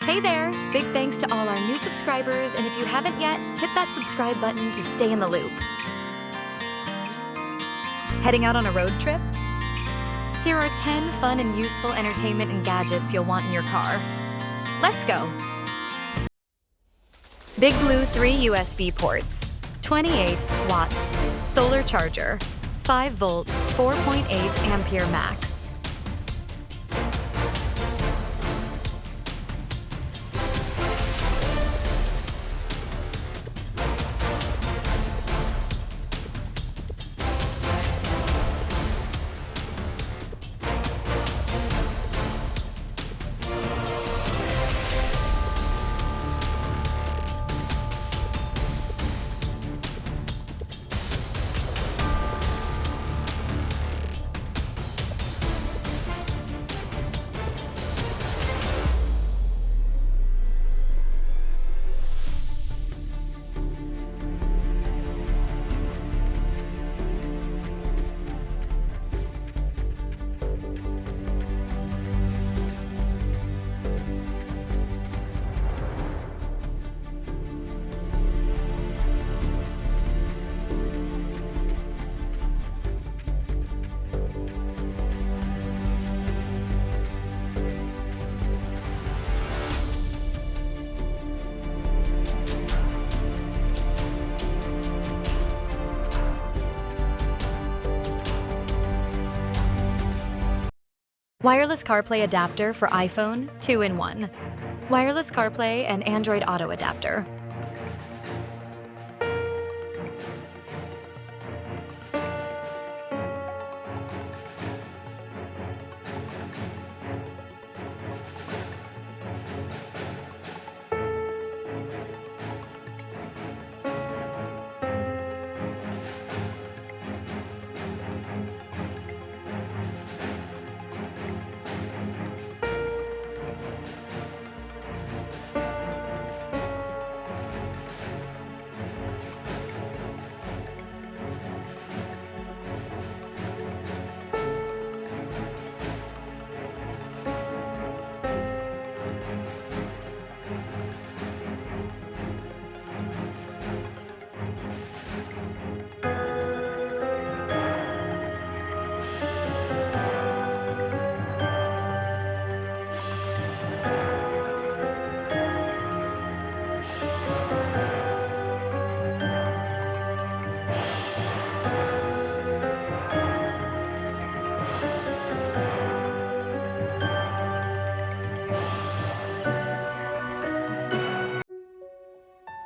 Hey there! Big thanks to all our new subscribers, and if you haven't yet, hit that subscribe button to stay in the loop. Heading out on a road trip? Here are 10 fun and useful entertainment and gadgets you'll want in your car. Let's go! Big Blue 3 USB ports, 28 watts, solar charger, 5 volts, 4.8 ampere max. Wireless CarPlay adapter for iPhone 2-in-1. Wireless CarPlay and Android Auto adapter.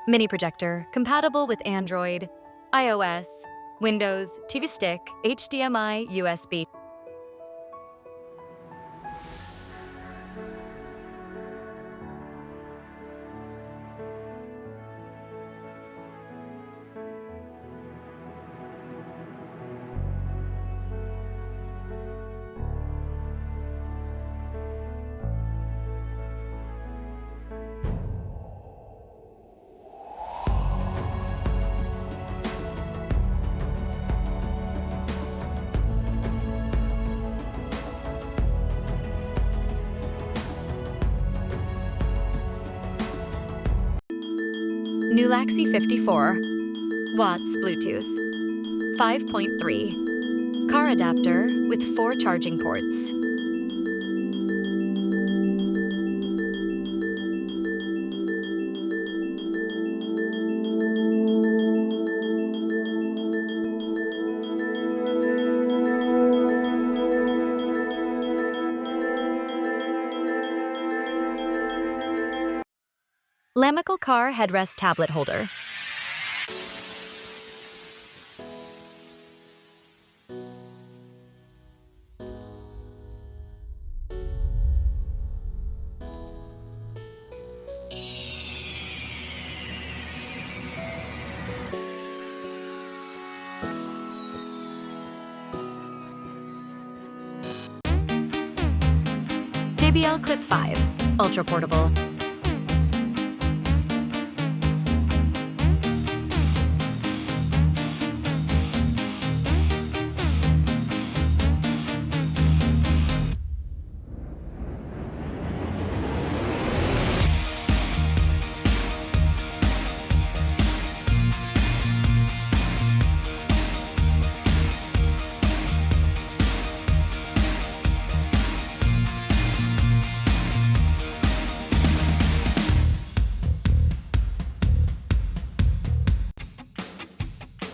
Mini projector, compatible with Android, iOS, Windows, TV stick, HDMI, USB. Nulaxi 54 watts Bluetooth, 5.3 car adapter with 4 charging ports. Lamical car headrest tablet holder. JBL Clip 5, ultra portable.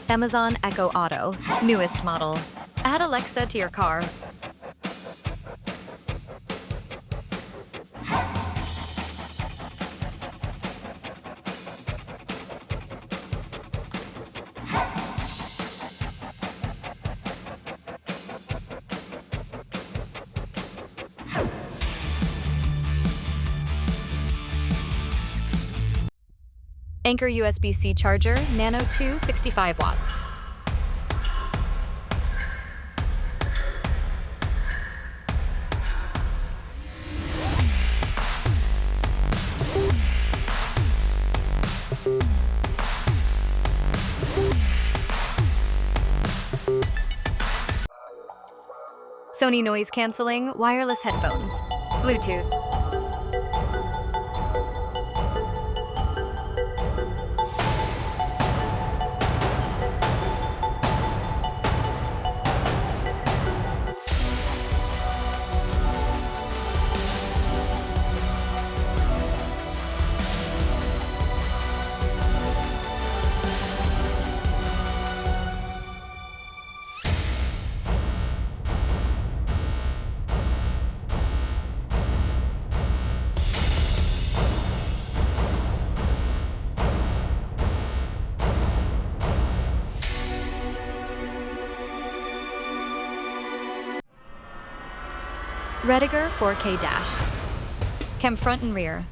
Amazon Echo Auto, newest model. Add Alexa to your car. Anchor USB-C charger, Nano 2, 65 watts. Sony noise cancelling, wireless headphones. Bluetooth. Rediger 4K dash. Cam front and rear.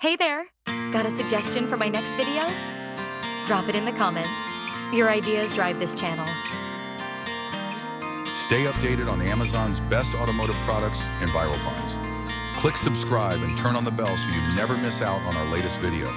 Hey there! Got a suggestion for my next video? Drop it in the comments. Your ideas drive this channel. Stay updated on Amazon's best automotive products and viral finds. Click subscribe and turn on the bell so you never miss out on our latest video.